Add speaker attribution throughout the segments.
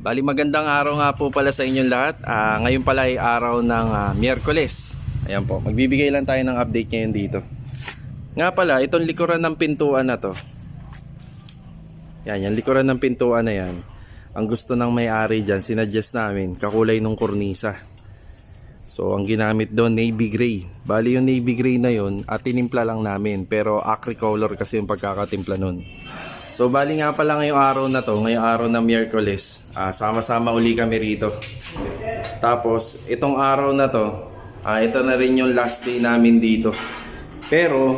Speaker 1: Bali magandang araw nga po pala sa inyong lahat. Ngayon pala ay araw ng Miyerkules. Ayan po, magbibigay lang tayo ng update ngayon dito. Nga pala, itong likuran ng pintuan na to. Yan, yung likuran ng pintuan na yan. Ang gusto ng may-ari dyan, sinuggest namin, kakulay ng kornisa. So, ang ginamit doon, navy gray. Bali yung navy gray na yun, tinimpla lang namin. Pero acry color kasi yung pagkakatimpla nun. So bali nga pala ngayong araw na to, ngayong araw ng Miyerkules, sama-sama uli kami rito. Tapos itong araw na to, ito na rin yung last day namin dito. Pero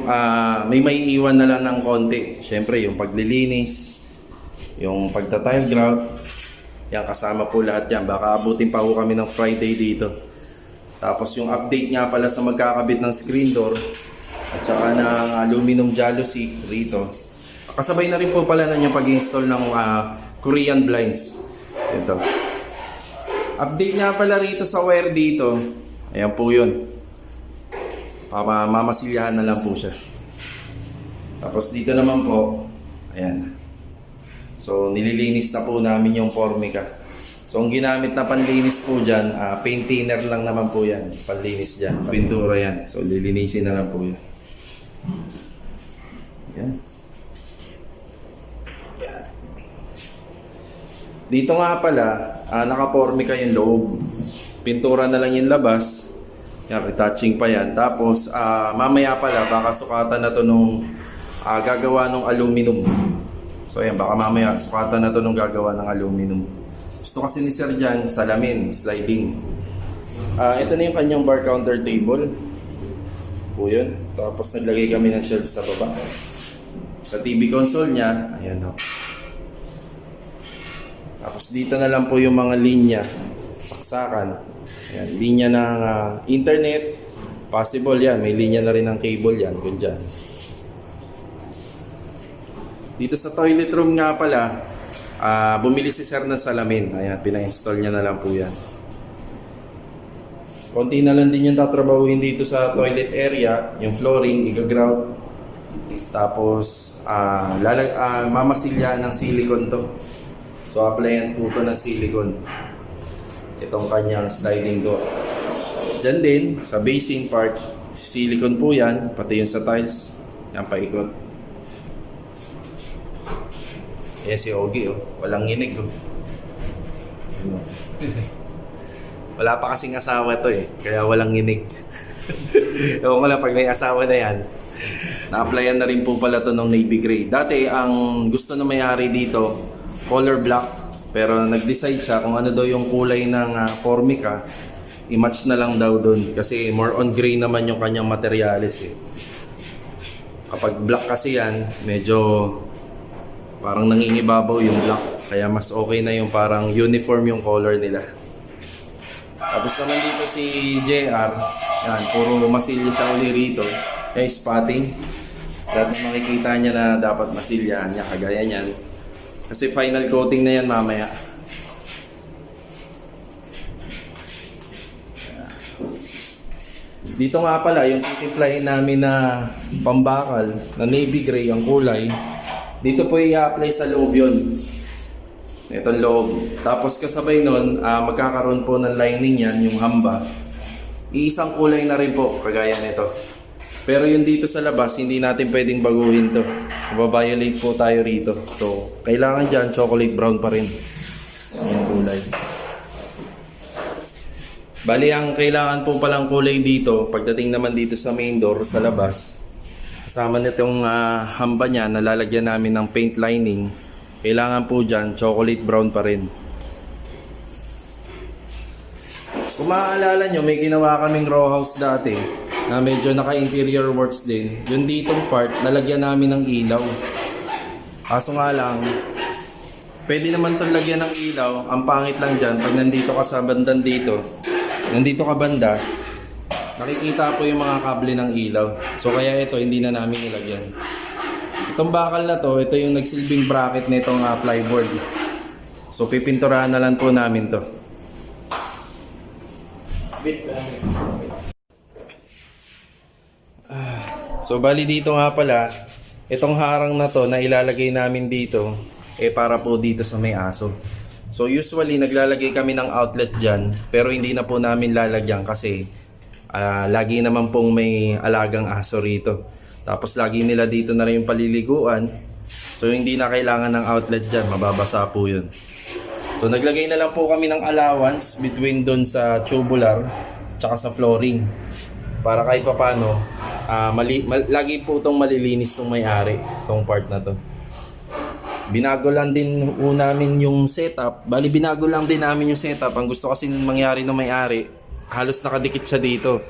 Speaker 1: may iwan na lang ng konti. Siyempre yung paglilinis, yung pagta-tile grout, yan kasama po lahat yan. Baka abutin pa po kami ng Friday dito. Tapos yung update nga pala sa magkakabit ng screen door at saka ng aluminum jalousie rito. Kasabay na rin po pala na yung pag-install ng Korean blinds. Ito. Update nga pala rito sa wire dito. Ayan po yun. Mamasilyahan na lang po siya. Tapos dito naman po, ayan. So nililinis na po namin yung Formica. So ang ginamit na panlinis po dyan, paint thinner lang naman po yan. Panlinis dyan, pintura yan. So lilinisin na lang po yan. Ayan. Dito nga pala, naka-Formica yung loob. Pintura na lang yung labas. Yan, retouching pa yan. Tapos, mamaya pala, baka sukatan na to nung gagawa ng aluminum. So, yan, baka mamaya sukatan na to nung gagawa ng aluminum. Gusto kasi ni Sir dyan, salamin, sliding. Ito na yung kanyang bar counter table. Po yun. Tapos, naglagay kami ng shelf sa baba. Sa TV console niya, ayan o. Tapos dito na lang po yung mga linya, saksakan. Ayan, linya ng internet, possible yan. May linya na rin ng cable yan, kung dyan. Dito sa toilet room nga pala, bumili si Sir ng salamin. Ayan, pina-install niya na lang po yan. Konti na lang din yung tatrabahuhin dito sa toilet area, yung flooring, i-grout. Tapos, mamasilya ng silicone to. So, applyan po ito ng silicone. Itong kanyang sliding door. Diyan din, sa basing part, silicone po yan. Pati yung sa tiles. Yan, paikot. Ayan si Ogie, oh. Walang nginig, oh. Wala pa kasing asawa to, eh. Kaya walang nginig. Ewan ko lang, pag may asawa na yan, na-applyan na rin po pala to ng navy gray. Dati, ang gusto na may-ari dito, color black, pero nag-decide siya kung ano daw yung kulay ng Formica, i-match na lang daw doon kasi more on gray naman yung kanyang materials, eh. Kapag black kasi yan, medyo parang nangingibabaw yung black, kaya mas okay na yung parang uniform yung color nila. Tapos naman dito si JR, yan, puro masilya siya uli rito, kaya spotting. Dati makikita niya na dapat masilyahan niya, kagaya niyan. Kasi final coating na yan mamaya. Dito nga pala, yung titimplahin namin na pambakal, na navy gray ang kulay. Dito po i-apply sa loob yun. Itong loob. Tapos kasabay nun, magkakaroon po ng lining yan, yung hamba. Iisang kulay na rin po, kagaya nito. Pero yung dito sa labas, hindi natin pwedeng baguhin to. Mababiolate po tayo rito. So, kailangan dyan, chocolate brown pa rin yung kulay. Bali, ang kailangan po palang kulay dito, pagdating naman dito sa main door, sa labas, kasama nitong hamba niya, nalalagyan namin ng paint lining, kailangan po dyan, chocolate brown pa rin. Kung maaalala nyo, may ginawa kaming row house dati na medyo naka-interior works din. Yung ditong part, nalagyan namin ng ilaw. Kaso nga lang, pwede naman itong lagyan ng ilaw. Ang pangit lang dyan, pag nandito ka sa bandang dito, nandito ka banda, nakikita po yung mga kable ng ilaw. So kaya ito, hindi na namin nilagyan. Itong bakal na to, ito yung nagsilbing bracket nitong plyboard. So pipinturahan na lang po namin to. So bali dito nga pala, itong harang na to na ilalagay namin dito, para po dito sa may aso. So usually naglalagay kami ng outlet dyan, pero hindi na po namin lalagyan kasi lagi naman pong may alagang aso rito. Tapos lagi nila dito na rin yung paliliguan. So hindi na kailangan ng outlet dyan, mababasa po yun. So naglagay na lang po kami ng allowance between doon sa tubular tsaka sa flooring. Para kahit papano, lagi po itong malilinis itong may-ari, itong part na to. Binago lang din namin yung setup. Bali binago lang din namin yung setup. Ang gusto kasi mangyari ng may-ari, halos nakadikit siya dito.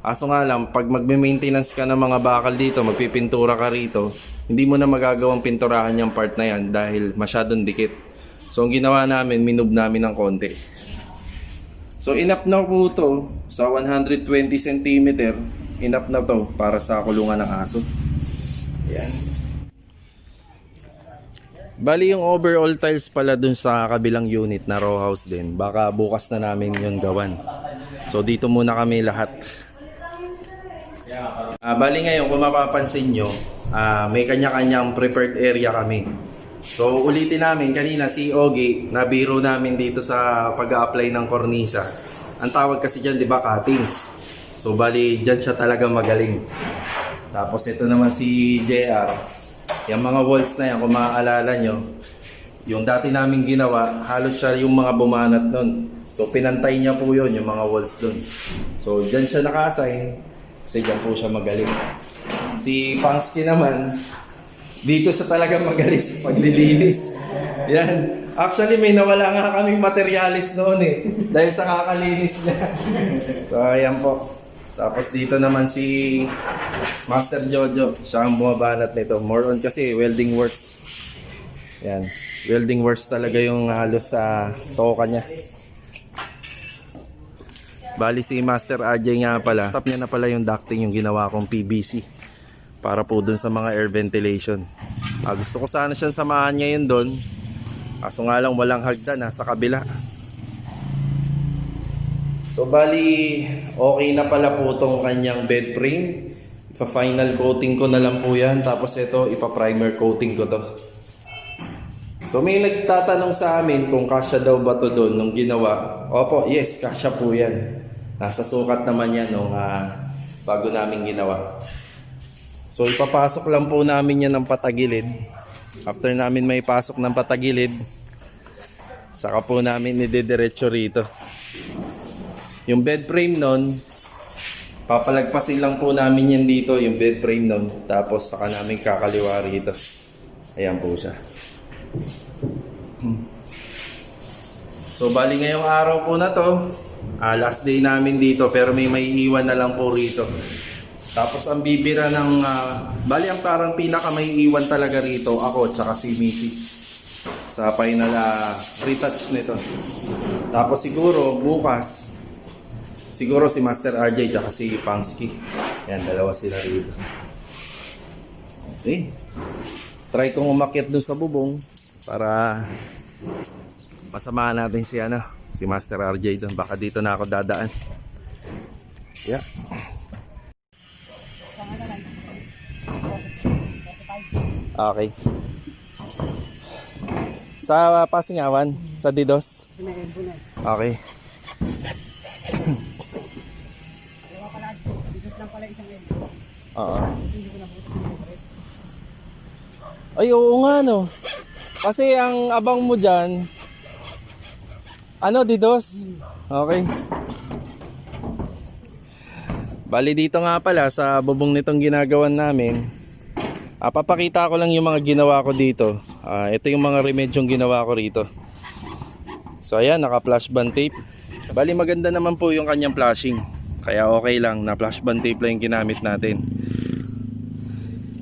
Speaker 1: Aso nga lang, pag magme-maintenance ka ng mga bakal dito, magpipintura ka rito, hindi mo na magagawang pinturahan yung part na yan dahil masyadong dikit. So ang ginawa namin, minub namin ng konti. So enough na po to sa 120 cm. Enough na to para sa kulungan ng aso. Ayan. Bali yung overall tiles pala dun sa kabilang unit na row house din. Baka bukas na namin yun gawan. So dito muna kami lahat. Bali ngayon kung mapapansin nyo, may kanya-kanyang prepared area kami. So ulitin namin kanina si Ogie, nabiro namin dito sa pag-a-apply ng kornisa. Ang tawag kasi dyan, di ba, cuttings. So bali dyan siya talaga magaling. Tapos ito naman si JR. Yung mga walls na yan, kung maaalala nyo, yung dati namin ginawa, halos siya yung mga bumanat nun. So pinantay niya po yun, yung mga walls dun. So dyan siya naka-assign, kasi dyan po siya magaling. Si Pansky naman, dito siya talaga magaling sa paglilinis. Yan. Actually may nawala nga kaming materialis noon dahil sa kakalinis niya. So ayan po. Tapos dito naman si Master Jojo, siya ang bumabanat nito. More on kasi welding works. Yan, welding works talaga yung halos sa toka niya. Bali si Master RJ nga pala, top niya na pala yung ducting yung ginawa kong PVC para po dun sa mga air ventilation. Gusto ko sana siyang samahan ngayon dun, kaso nga lang walang hagdan, nasa kabila. So bali, okay na pala po itong kanyang bed frame. Ipa-final coating ko na lang po yan. Tapos ito, ipa-primer coating ko to. So may nagtatanong sa amin kung kasya daw ba to doon nung ginawa. Opo, yes, kasya po yan. Nasa sukat naman yan nung bago namin ginawa. So ipapasok lang po namin yan ng patagilid. After namin may pasok ng patagilid, saka po namin idediretso rito. Yung bed frame nun, papalagpasin lang po namin yan dito, yung bed frame nun. Tapos saka namin kakaliwa rito. Ayan po siya. So bali ngayong araw po na to, last day namin dito, pero may iwan na lang po rito. Tapos ang bibira ng, bali ang parang pinaka may iwan talaga rito, ako tsaka si Mrs. Sa final retouch nito. Tapos siguro bukas, siguro si Master RJ tsaka si Pansky. Yan, dalawa sila rito. Okay. Try kong umakyat doon sa bubong para masamahan natin si Master RJ doon. Baka dito na ako dadaan. Yeah. Okay. Sa Pasingawan, sa Didos. Okay. Oo. Ay, oo nga no. Kasi ang abang mo dyan, Didos? Okay. Bali dito nga pala sa bubong nitong ginagawan namin, papakita ko lang yung mga ginawa ko dito. Ito yung mga remedyong ginawa ko rito. So ayan, naka flash band tape. Bali maganda naman po yung kanyang flashing. Kaya okay lang na flash band tape lang yung ginamit natin.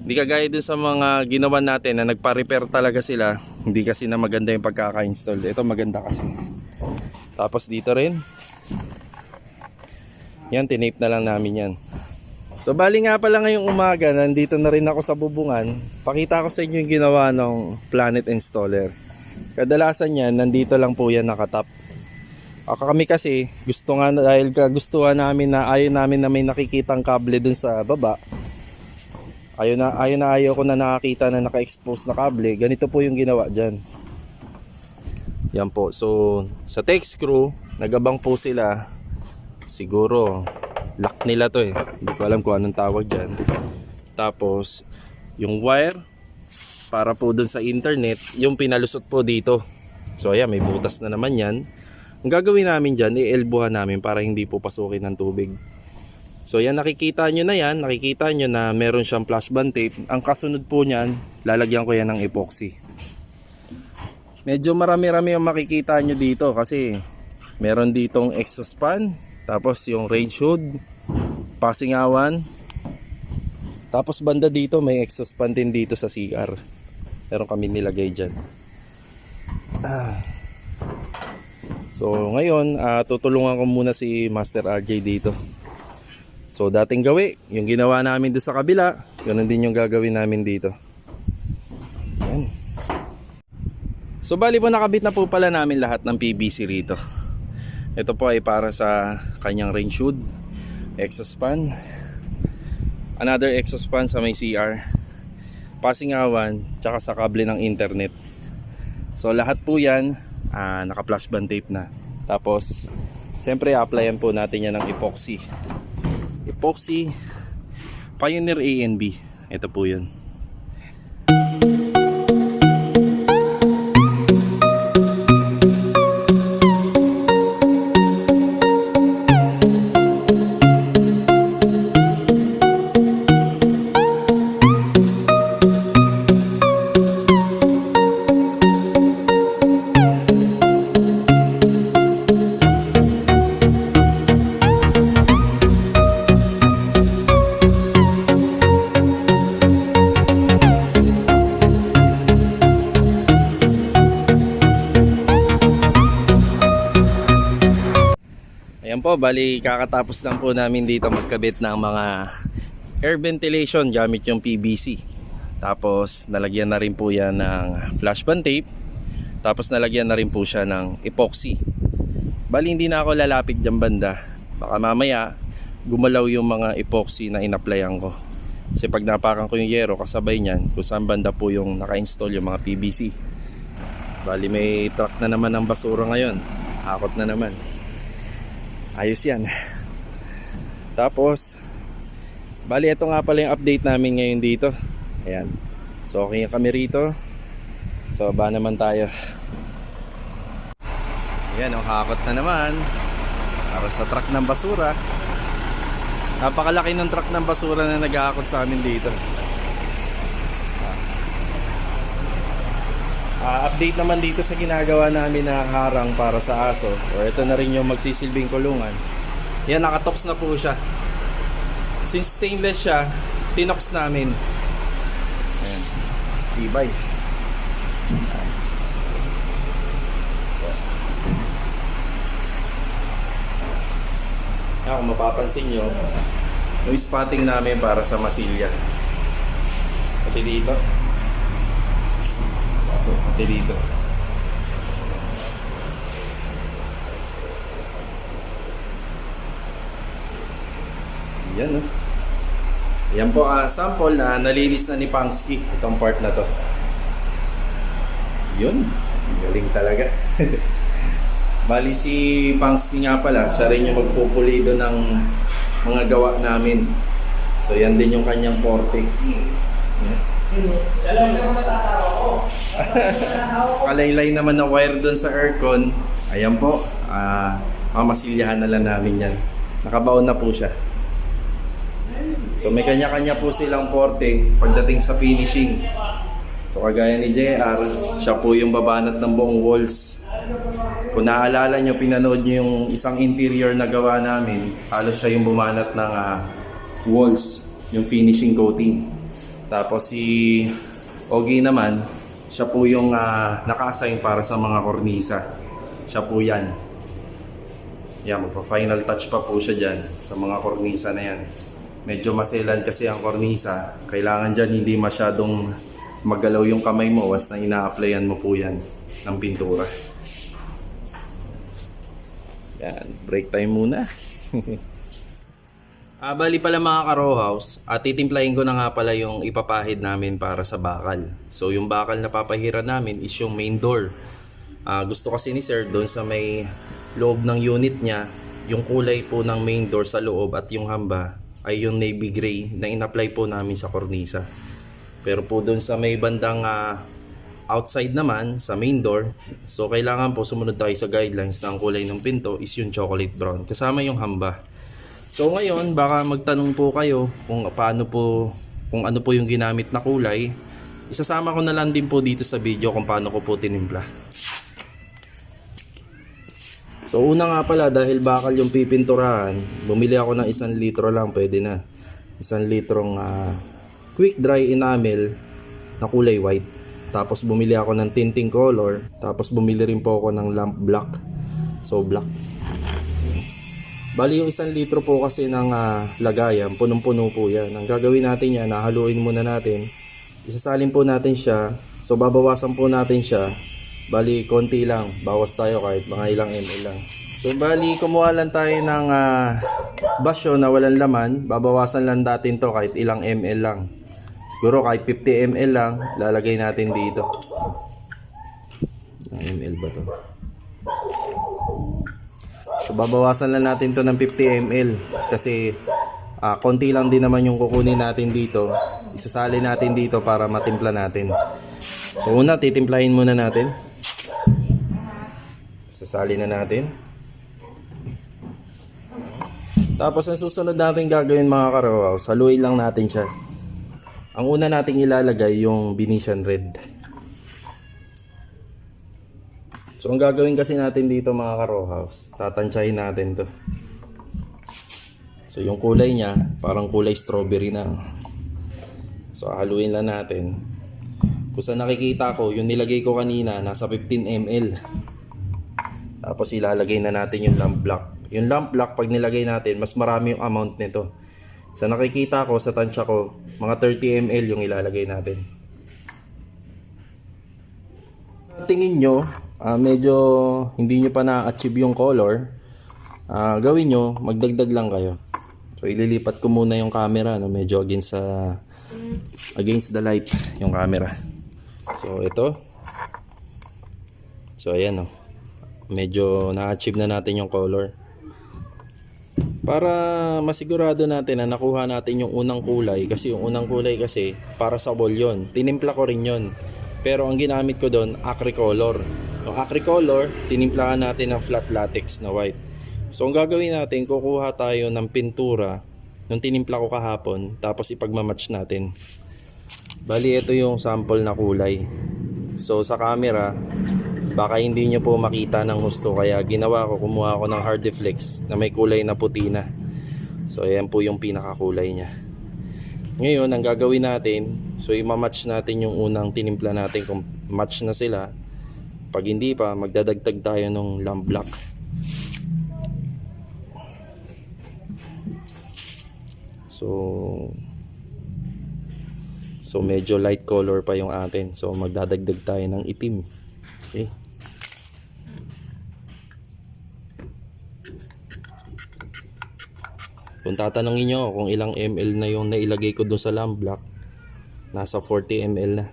Speaker 1: Hindi kagaya dun sa mga ginawa natin na nagpa-repair talaga sila. Hindi kasi na maganda yung pagkaka-install. Ito maganda kasi. Tapos dito rin. Yan, tinape na lang namin yan. So bali nga pala ngayong umaga, nandito na rin ako sa bubungan. Pakita ko sa inyo yung ginawa ng Planet Installer. Kadalasan yan, nandito lang po yan nakatap. Kami kasi, gusto nga dahil kagustuhan namin na ayaw may nakikitang kable dun sa baba. Ayaw ko na nakakita na naka-expose na kable. Ganito po yung ginawa dyan. Yan po. So sa text screw, nagabang po sila. Siguro lock nila to eh. Hindi ko alam kung anong tawag dyan. Tapos yung wire para po dun sa internet, yung pinalusot po dito. So ayan, may butas na naman yan. Ang gagawin namin dyan, i-elbowhan namin para hindi po pasukin ng tubig. So yan, nakikita nyo na yan. Nakikita nyo na meron siyang flash band tape. Ang kasunod po nyan, lalagyan ko yan ng epoxy. Medyo marami-rami yung makikita nyo dito kasi meron ditong exhaust fan, tapos yung range hood, pasingawan, tapos banda dito may exhaust fan din dito sa CR. Meron kami nilagay dyan. So ngayon, tutulungan ko muna si Master RJ dito. So dating gawi, yung ginawa namin doon sa kabila, ganun din yung gagawin namin dito. Yan. So bali po nakabit na po pala namin lahat ng PVC rito. Ito po ay para sa kanyang range hood, exhaust fan, another exhaust fan sa may CR, pasingawan, tsaka sa kable ng internet. So lahat po yan naka flash band tape na. Tapos siyempre applyan po natin yan ng epoxy. Epoxy Pioneer A&B. Ito po yun. Ayan po, bali kakatapos lang po namin dito magkabit ng mga air ventilation gamit yung PVC. Tapos nalagyan na rin po yan ng flash band tape. Tapos nalagyan na rin po siya ng epoxy. Bali hindi na ako lalapit dyan banda. Baka mamaya gumalaw yung mga epoxy na inaplayan ko. Kasi pag napakan ko yung yero, kasabay nyan kung saan banda po yung naka-install yung mga PVC. Bali may truck na naman ng basura ngayon. Hakot na naman. Ayos yan. Tapos bali ito nga pala yung update namin ngayon dito. Ayan. So okay kami rito. So ba naman tayo. Ayan, hakot na naman para sa truck ng basura. Napakalaki ng truck ng basura na naghahakot sa amin dito. Update naman dito sa ginagawa namin na harang para sa aso, or ito na rin yung magsisilbing kulungan. Yan, nakatops na po siya. Since stainless siya, tinox namin. Ayan, tibay. Kung mapapansin nyo, yung spotting namin para sa masilya. Pati dito. Pati dito. Yan, no? Yan po, sample na nalinis na ni Pangsky itong part na to. Yun, galing talaga. Bali si Pangsky nga pala, siya rin yung magpupulido ng mga gawa namin. So yan din yung kanyang forte. Kalaylay naman na wire doon sa aircon. Ayan po, mamasilyahan na lang namin yan. Nakabaon na po siya. So may kanya-kanya po silang forte pagdating sa finishing. So kagaya ni JR, siya po yung babanat ng buong walls. Kung naaalala nyo, pinanood nyo yung isang interior na gawa namin, halos siya yung bumanat ng walls, yung finishing coating. Tapos si Ogie naman, siya po yung naka-assign para sa mga kornisa. Siya po yan. Yan, magpa-final touch pa po siya dyan sa mga kornisa na yan. Medyo maselan kasi ang kornisa. Kailangan dyan hindi masyadong magalaw yung kamay mo once na ina-applyan mo po yan ng pintura. Yan, break time muna. Bali pala mga ka-row house, titimplahin ko na nga pala yung ipapahid namin para sa bakal. So yung bakal na papahiran namin is yung main door. Gusto kasi ni sir doon sa may loob ng unit niya, yung kulay po ng main door sa loob at yung hamba ay yung navy gray na in-apply po namin sa kornisa. Pero po doon sa may bandang outside naman sa main door, so kailangan po sumunod tayo sa guidelines na ang kulay ng pinto is yung chocolate brown kasama yung hamba. So ngayon baka magtanong po kayo kung kung ano po yung ginamit na kulay. Isasama ko na lang din po dito sa video kung paano ko po tinimpla. So una nga pala, dahil bakal yung pipinturahan, bumili ako ng 1 litro lang, pwede na. 1 litrong quick dry enamel na kulay white. Tapos bumili ako ng tinting color, tapos bumili rin po ako ng lamp black. So black. Bali yung 1 litro po kasi ng lagayan, punong-puno po yan. Ang gagawin natin yan, hahaluin muna natin. Isasalin po natin siya. So babawasan po natin siya. Bali konti lang, bawas tayo kahit mga ilang ml lang. So bali kumuha lang tayo ng basyo na walang laman. Babawasan lang natin to kahit ilang ml lang. Siguro kahit 50 ml lang, lalagay natin dito. Ilang ml ba to? So babawasan lang natin to ng 50 ml kasi konti lang din naman yung kukunin natin dito. Isasali natin dito para matimpla natin. So una titimplahin muna natin. Sasali na natin. Tapos ang susunod natin gagawin mga karawaw, saluin lang natin siya. Ang una nating ilalagay yung Venetian red. So ang gagawin kasi natin dito mga karohaws, tatansyahin natin to. So yung kulay niya parang kulay strawberry na. So haluin lang natin. Kung sa nakikita ko, yung nilagay ko kanina nasa 15 ml. Tapos ilalagay na natin yung lamp black. Yung lamp black pag nilagay natin, mas marami yung amount nito. Sa nakikita ko, sa tansya ko, mga 30 ml yung ilalagay natin. Tingin nyo, medyo hindi nyo pa na-achieve yung color. Gawin nyo, magdagdag lang kayo. So ililipat ko muna yung camera, no? Medyo against the light yung camera. So ito. So ayan, no? Medyo na-achieve na natin yung color. Para masigurado natin na nakuha natin yung unang kulay, kasi yung unang kulay kasi para sa wall yun. Tinimpla ko rin yun. Pero ang ginamit ko doon, acricolor. Yung acricolor, tinimplahan natin ng flat latex na white. So ang gagawin natin, kukuha tayo ng pintura nung tinimpla ko kahapon, tapos ipagmamatch natin. Bali ito yung sample na kulay. So sa camera, baka hindi nyo po makita ng husto, kaya ginawa ko, kumuha ako ng hard deflex na may kulay na puti na. So ayan po yung pinakakulay niya. Ngayon ang gagawin natin, so i-match natin yung unang tinimpla natin kung match na sila. Pag hindi pa, magdadagdag tayo ng lamp black. So medyo light color pa yung atin, so magdadagdag tayo ng itim. Okay. Kung tatanungin nyo kung ilang ml na yung nailagay ko doon sa lamp black, nasa 40 ml na.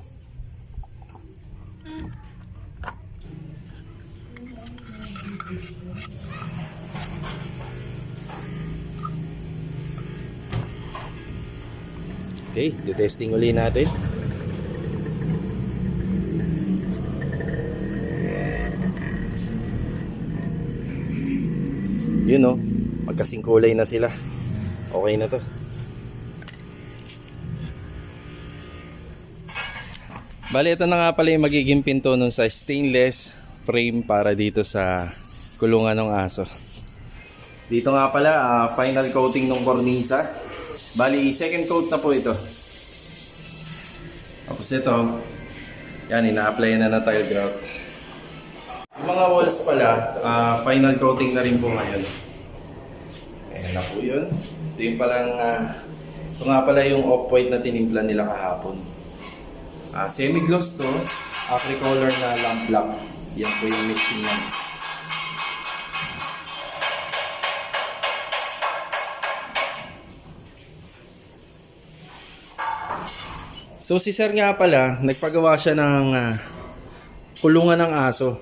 Speaker 1: Okay, detesting ulit natin. Yun o, magkasing kulay na sila. Okay na to. Bali, ito na nga pala yung magiging pinto nun sa stainless frame para dito sa kulungan ng aso. Dito nga pala, final coating ng kornisa. Bali, second coat na po ito. Tapos ito, yan, ina-apply na tile grout. Yung mga walls pala, final coating na rin po ngayon. Ayan na po yun. Ito yung palang, ito nga pala yung off-white na tinimpla nila kahapon. Semi-gloss to, acricolor na lamp black. Yan po yung mixing yan. So si sir nga pala, nagpagawa siya ng kulungan ng aso.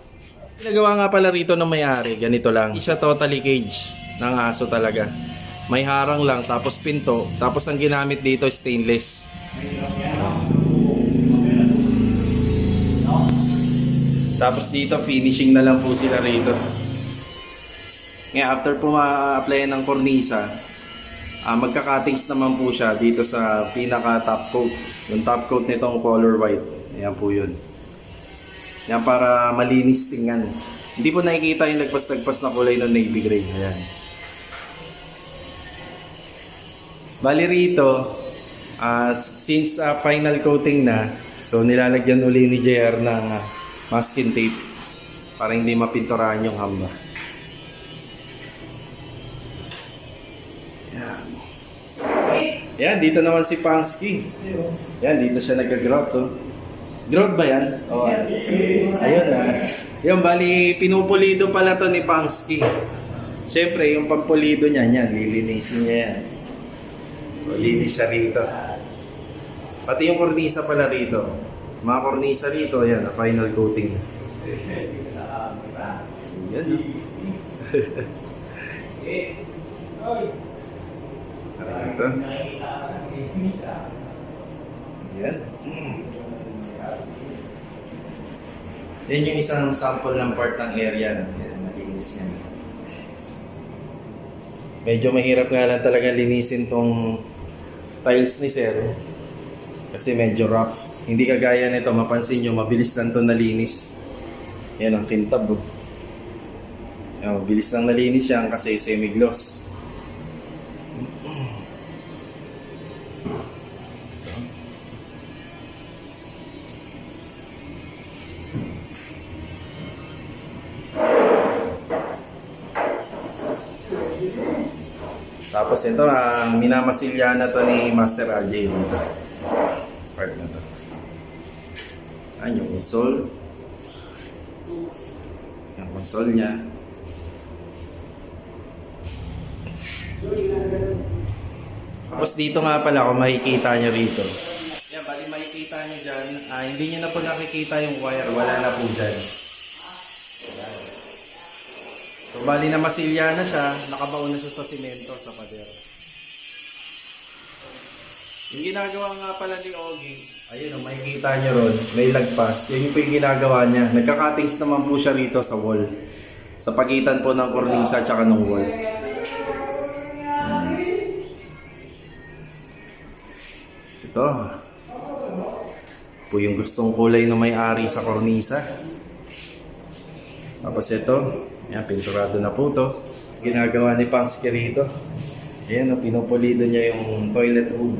Speaker 1: Ginagawa nga pala rito ng may-ari, ganito lang. Hindi siya totally cage ng aso talaga. May harang lang, tapos pinto, tapos ang ginamit dito stainless. Tapos dito finishing na lang po sila rito. Ngayon after po ma-applyan ng kornisa, magka-cuttings naman po siya dito sa pinaka top coat. Yung top coat nitong color white. Ayan po yun. Yan para malinis tingnan. Hindi po nakikita yung lagpas-lagpas na kulay ng navy gray. Ayan. Bali rito, since final coating na, so nilalagyan uli ni JR ng masking tape para hindi mapinturahan yung hamba. Yan. Yan, dito naman si Pangsky. Yan, dito siya nag-grout. Oh. Grout ba yan? Oh, ayun ah. Yung bali, pinupulido pala to ni Pangsky. Siyempre, yung pagpulido niya, yan, lilinisin niya yan. So, linis siya rito. Pati yung kornisa pala rito. Mga kornisa rito, yan, final coating. Yan. Ito. Yan. Yan yung isang sample ng part ng area. Yan, malinis yan. Medyo mahirap nga lang talaga linisin tong tiles ni Sir. Kasi medyo rough. Hindi kagaya nito, mapansin nyo, mabilis lang ito nalinis. Yan ang kintab. Oh. Yan, mabilis lang nalinis yan kasi semi-gloss. Tapos ito, minamasilya na to ni Master RJ dito. Part na to. Ayan yung console. Yung console niya. Tapos dito nga pala kung makikita nyo rito. Yan, bali makikita nyo dyan. Hindi nyo na po nakikita yung wire. Wala na po dyan. Ayan. So bali na masilya na siya, nakabaon na siya sa simento sa pader. Yung ginagawa nga pala ni Ogie, ayun o, makikita nyo ron, may lagpas. Yan yung po yung ginagawa niya. Nagka-cuttings naman po siya rito sa wall. Sa pagitan po ng kornisa at saka ng wall. Ito. Po yung gustong kulay na may-ari sa kornisa. Tapos ito. Yan, pinturado na po to. Ginagawa ni Pangsky rito. Ayan, pinupulido niya yung toilet room.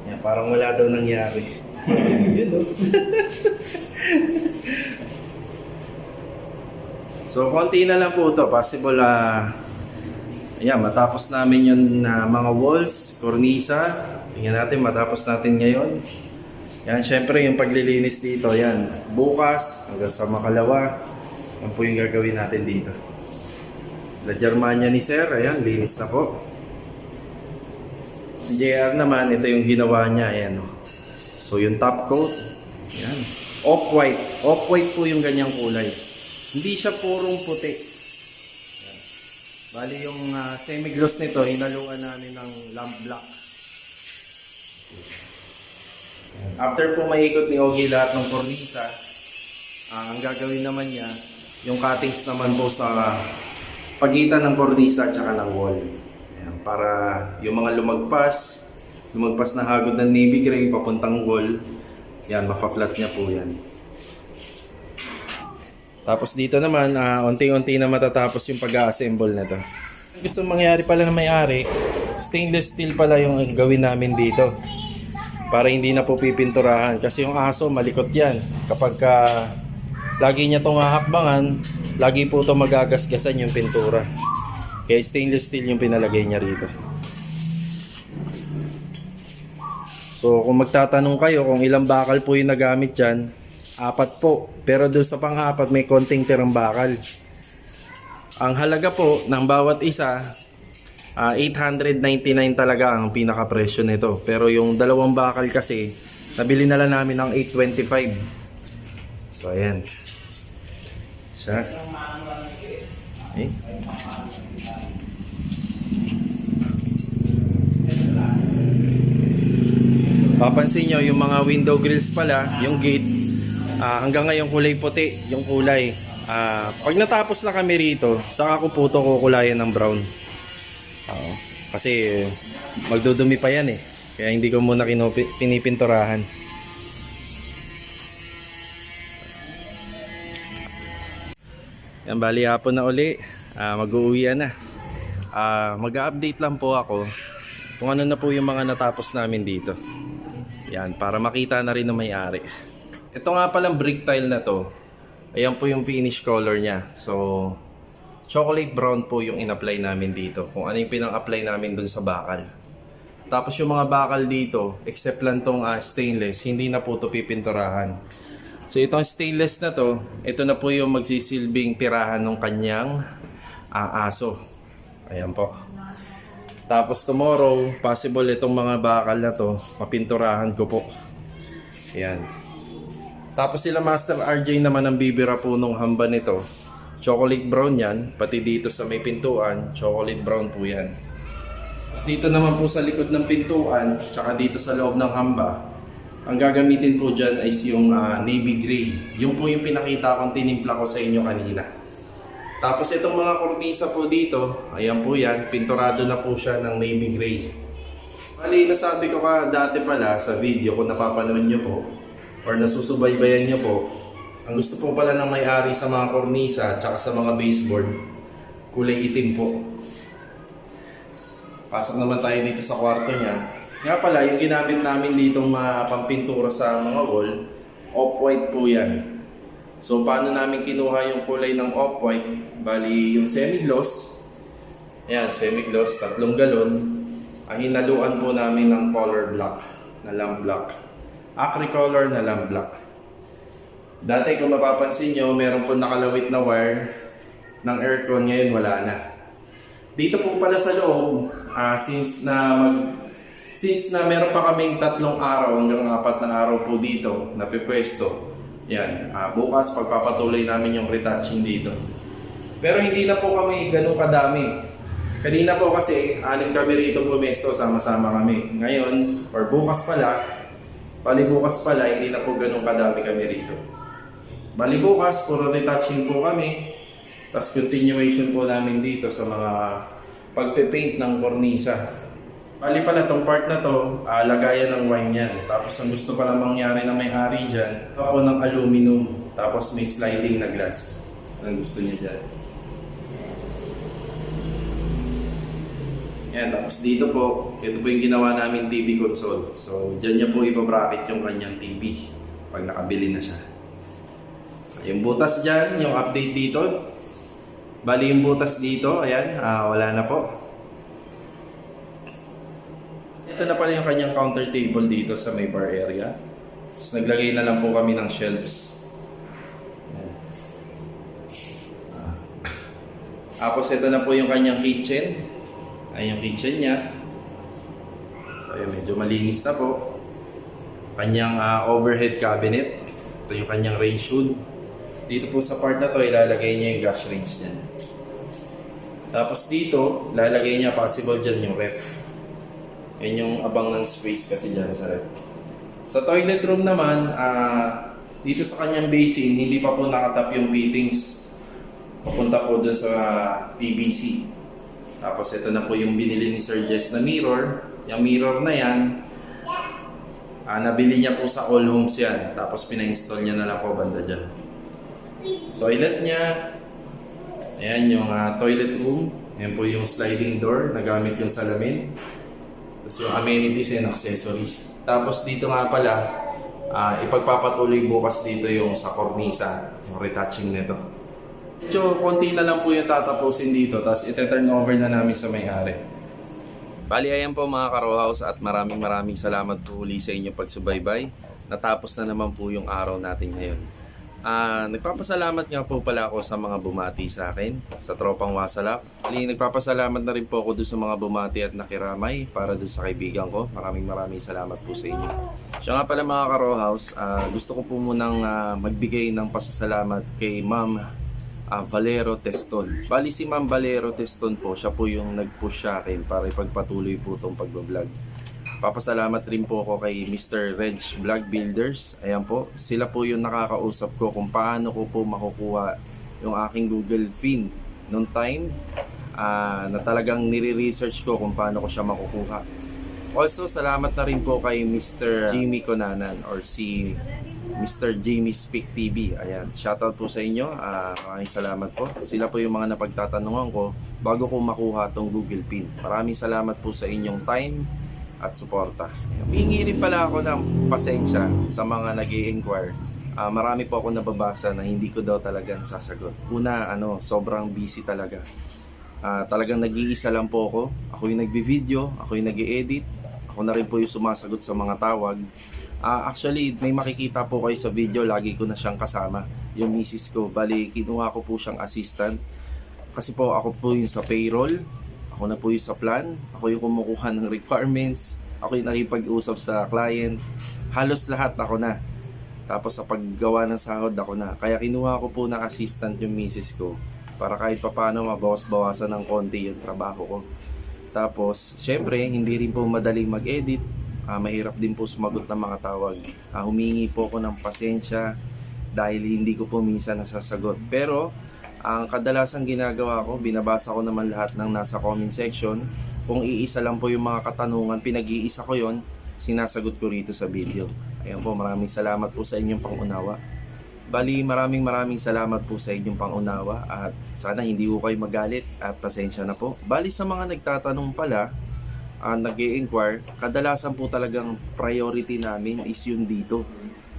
Speaker 1: Yan, parang wala daw nangyari. Yun, no? So, konti na lang po to. Possible, ayan, matapos namin yung mga walls, kornisa. Tingnan natin, matapos natin ngayon. Yan, syempre, yung paglilinis dito, yan. Bukas, hanggang sa makalawa. Yan po yung gagawin natin dito. La Germania ni Sir, ayan, linis na po. Si JR naman, ito yung ginawa niya, ayan. So yung top coat, ayan. Off-white. Off-white po yung ganyang kulay. Hindi siya purong puti. Ayan. Bali yung semi-gloss nito, hinaluan namin ng lamp black. Ayan. After po maikot ni Ogie lahat ng kornisa, ang gagawin naman niya, yung cuttings naman po sa pagitan ng kornisa at saka ng wall. Ayan, para yung mga lumagpas na hagod ng navy gray papuntang wall, yan, mafa-flat niya po yan. Tapos dito naman, unti-unti na matatapos yung pag-assemble na to. Gusto mangyari pala na may-ari, stainless steel pala yung gawin namin dito. Para hindi na po pipinturahan. Kasi yung aso, malikot yan. Kapag lagi niya itong hahakbangan, lagi po ito magagasgasan yung pintura. Kaya stainless steel yung pinalagay niya rito. So kung magtatanong kayo kung ilang bakal po yung nagamit dyan, 4 po. Pero doon sa pang-4 may konting tirang bakal. Ang halaga po ng bawat isa, 899 talaga ang pinaka-presyo nito. Pero yung 2 bakal kasi, nabili na lang namin ng 825. So ayan. Siya. Okay. Papansin nyo, yung mga window grills pala, yung gate, hanggang ngayon kulay puti, yung kulay. Pag natapos na kami rito, saka ko po ito kukulayan ng brown. Kasi magdudumi pa yan eh. Kaya hindi ko muna pinipinturahan. Yan, bali hapon na uli. Mag-uuwian na. Mag-update lang po ako kung ano na po yung mga natapos namin dito. Yan, para makita na rin ng may-ari. Ito nga palang brick tile na to. Ayan po yung finish color niya. So, chocolate brown po yung in-apply namin dito. Kung ano yung pinang-apply namin dun sa bakal. Tapos yung mga bakal dito, except lang tong stainless, hindi na po ito pipinturahan. So itong stainless na to, ito na po yung magsisilbing tirahan ng kanyang aso. Ayan po. Tapos tomorrow, possible itong mga bakal na to, mapinturahan ko po. Ayan. Tapos sila Master RJ naman ang bibira po nung hamba nito. Chocolate brown yan, pati dito sa may pintuan, chocolate brown po yan. Dito naman po sa likod ng pintuan, tsaka dito sa loob ng hamba, ang gagamitin po dyan ay yung navy gray. Yung po yung pinakita kong tinimpla ko sa inyo kanina. Tapos itong mga kornisa po dito, ayan po yan, pinturado na po siya ng navy gray. Bali, nasabi ko ka dati pala sa video kung napapanood nyo po, or nasusubaybayan nyo po, ang gusto po pala ng may-ari sa mga kornisa at sa mga baseboard, kulay itim po. Pasok naman tayo dito sa kwarto niya. Nga pala, yung ginamit namin ditong pampintura sa mga wall, off-white po yan. So, paano namin kinuha yung kulay ng off-white? Bali, yung semi-gloss, ayan, semi-gloss, 3 galon, hinaluan po namin ng color black, na lamp black. Acry color na lamp black. Dati kung mapapansin nyo, meron po nakalawit na wire ng aircon, ngayon wala na. Dito po pala sa loob, since na meron pa kaming 3 araw hanggang 4 na araw po dito na pipwesto. Yan, bukas pagpapatuloy namin yung retouching dito. Pero hindi na po kami ganun kadami. Kanina po kasi 6 kami rito pumesto, sama-sama kami. Ngayon, or bukas pala, hindi na po ganun kadami kami rito. Bali bukas, puro retouching po kami. Tapos continuation po namin dito sa mga pagpe-paint ng kornisa. Bali pala itong part na to, lagayan ng wine yan. Tapos ang gusto pala mangyari na may-ari dyan, ako ng aluminum. Tapos may sliding na glass. Anong gusto niya dyan. Yan, tapos dito po, ito po yung ginawa namin TV console. So dyan niya po ipabracket yung kanyang TV pag nakabili na siya. Yung butas dyan, yung update dito. Bali yung butas dito, ayan, wala na po. Ito na pala yung kanyang counter table dito sa may bar area. Tapos naglagay na lang po kami ng shelves. Tapos ito na po yung kanyang kitchen. Ayan yung kitchen niya. So ayan, medyo malinis na po. Kanyang overhead cabinet. Ito yung kanyang range hood. Dito po sa part na to, ilalagay niya yung gas range niya. Tapos dito, lalagay niya possible dyan yung ref. Yan yung abang ng space kasi dyan sa ref. Sa toilet room naman, dito sa kanyang basin, hindi pa po nakatap yung fittings. Papunta po dun sa PVC. Tapos ito na po yung binili ni Sir Jess na mirror. Yung mirror na yan, nabili niya po sa All Homes yan. Tapos pina-install niya na lang po banda dyan. Toilet niya. Ayan yung toilet room. Ayan po yung sliding door. Nagamit yung salamin. Tapos yung amenities and accessories. Tapos dito nga pala, ipagpapatuloy bukas dito yung sa cornisa. Yung retouching nito. Medyo konti na lang po yung tatapusin dito. Tapos ite-turn over na namin sa may-ari. Bali, ayan po mga ka-row house at maraming salamat po uli sa inyong pagsubaybay. Natapos na naman po yung araw natin ngayon. Nagpapasalamat nga po pala ako sa mga bumati sa akin, sa tropang Wasalap. Nagpapasalamat na rin po ako doon sa mga bumati at nakiramay para doon sa kaibigan ko. Maraming salamat po sa inyo. Siya nga pala mga ka-row house, gusto ko po munang magbigay ng pasasalamat kay Ma'am Valero Teston. Bali si Ma'am Valero Teston po, siya po yung nag-push sa akin para ipagpatuloy po itong pag-vlog. Papasalamat rin po ako kay Mr. Reg Vlog Builders. Ayan po, sila po yung nakakausap ko kung paano ko po makukuha yung aking Google Fin noong time na talagang nire-research ko kung paano ko siya makukuha. Also, salamat na rin po kay Mr. Jimmy Conanan or si Mr. Jimmy Speak TV. Ayan, shoutout po sa inyo. Maraming salamat po. Sila po yung mga napagtatanungan ko bago ko makuha tong Google Pin. Maraming salamat po sa inyong time at suporta. Hihingi rin pala ako ng pasensya sa mga nag-i-inquire. Marami po ako nababasa na hindi ko daw talagang sasagot. Una, sobrang busy talaga. Talagang nag-iisa lang po ako. Ako yung nagbi-video, ako yung nag-i-edit, ako na rin po yung sumasagot sa mga tawag. Actually, may makikita po kayo sa video, lagi ko na siyang kasama. Yung misis ko, bali, kinuha ko po siyang assistant. Kasi po, ako po yung sa payroll, ako na po yung sa plan, ako yung kumukuha ng requirements, ako yung nakipag-usap sa client, halos lahat ako na. Tapos sa paggawa ng sahod ako na. Kaya kinuha ko po ng assistant yung misis ko para kahit papano mabawas-bawasan ng konti yung trabaho ko. Tapos, syempre, hindi rin po madaling mag-edit. Mahirap din po sumagot ng mga tawag. Humingi po ako ng pasensya dahil hindi ko po minsan nasasagot. Pero, ang kadalasang ginagawa ko, binabasa ko naman lahat ng nasa comment section. Kung iisa lang po yung mga katanungan, pinag-iisa ko yon, sinasagot ko rito sa video. Ayan po, maraming salamat po sa inyong pangunawa. Bali, maraming salamat po sa inyong pangunawa at sana hindi ko kayo magalit at pasensya na po. Bali, sa mga nagtatanong pala, nag-i-inquire, kadalasan po talagang priority namin is yun dito.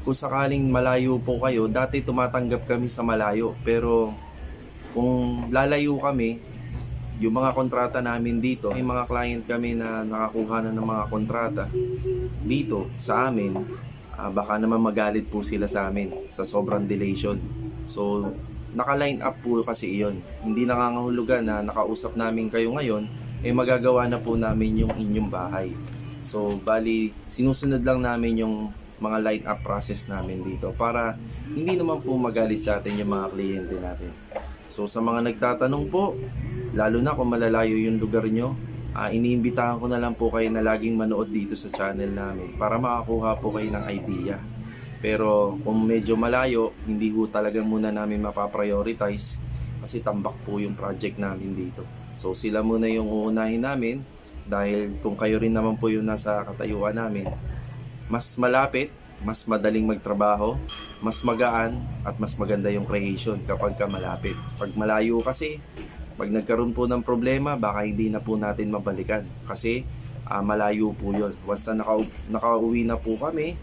Speaker 1: Kung sakaling malayo po kayo, dati tumatanggap kami sa malayo, pero kung lalayo kami, yung mga kontrata namin dito, may mga client kami na nakakuha na ng mga kontrata dito sa amin, baka naman magalit po sila sa amin sa sobrang delation. So, naka-line up po kasi iyon. Hindi nangangahulugan na nakausap namin kayo ngayon, magagawa na po namin yung inyong bahay. So, bali, sinusunod lang namin yung mga line up process namin dito para hindi naman po magalit sa atin yung mga kliyente natin. So sa mga nagtatanong po, lalo na kung malalayo yung lugar nyo, iniimbitahan ko na lang po kayo na laging manood dito sa channel namin para makakuha po kayo ng idea. Pero kung medyo malayo, hindi po talagang muna namin mapaprioritize kasi tambak po yung project namin dito. So sila muna yung uunahin namin dahil kung kayo rin naman po yung nasa katayuan namin, mas malapit, mas madaling magtrabaho, mas magaan at mas maganda yung creation kapag ka malapit. Pag malayo kasi, pag nagkaroon po ng problema, baka hindi na po natin mabalikan kasi malayo po yun. Once na nakauwi na po kami,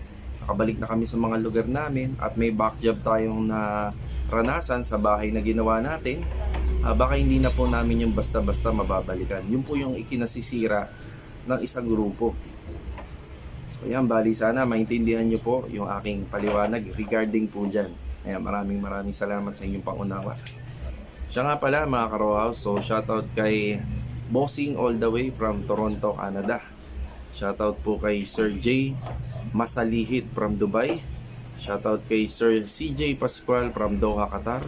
Speaker 1: nakabalik na kami sa mga lugar namin at may back job tayong naranasan sa bahay na ginawa natin, baka hindi na po namin yung basta-basta mababalikan. Yun po yung ikinasisira ng isang grupo. So yan, bali sana maintindihan nyo po yung aking paliwanag regarding po dyan. Ayan, maraming salamat sa inyong pangunawa. Siya nga pala mga ka-Row House, so shoutout kay Bossing all the way from Toronto, Canada. Shoutout po kay Sir J Masalihit from Dubai. Shoutout kay Sir CJ Pascual from Doha, Qatar.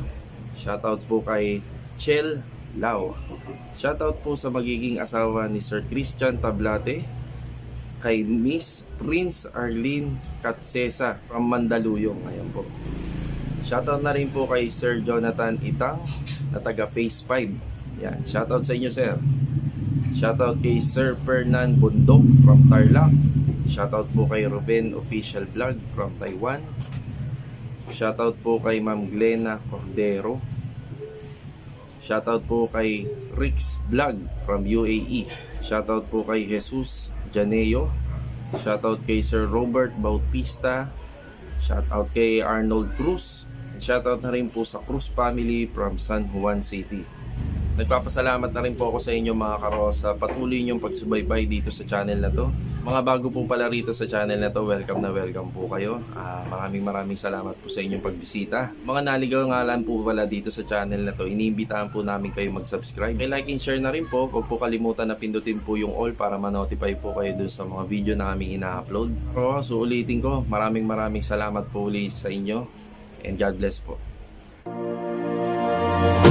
Speaker 1: Shoutout po kay Chel Lao. Shoutout po sa magiging asawa ni Sir Christian Tablate, kay Miss Prince Arlene Katsesa from Mandaluyong. Ayan po. Shoutout na rin po kay Sir Jonathan Itang na taga Phase 5. Yan. Shoutout sa inyo, sir. Shoutout kay Sir Fernan Bundok from Tarlac. Shoutout po kay Ruben Official Vlog from Taiwan. Shoutout po kay Ma'am Glena Cordero. Shoutout po kay Rix Vlog from UAE. Shoutout po kay Jesus Janeo. Shoutout kay Sir Robert Bautista. Shoutout kay Arnold Cruz. Shoutout na rin po sa Cruz family from San Juan City. Nagpapasalamat na rin po ako sa inyo mga karo sa patuloy niyong pagsubaybay dito sa channel na to. Mga bago po pala rito sa channel na to, welcome na welcome po kayo. Maraming salamat po sa inyong pagbisita. Mga naligaw nga lang po pala dito sa channel na to, iniimbitahan po namin kayo mag-subscribe. May like and share na rin po. Huwag po kalimutan na pindutin po yung all para ma-notify po kayo dun sa mga video na aming ina-upload. So ulitin ko, maraming salamat po ulit sa inyo and God bless po. po.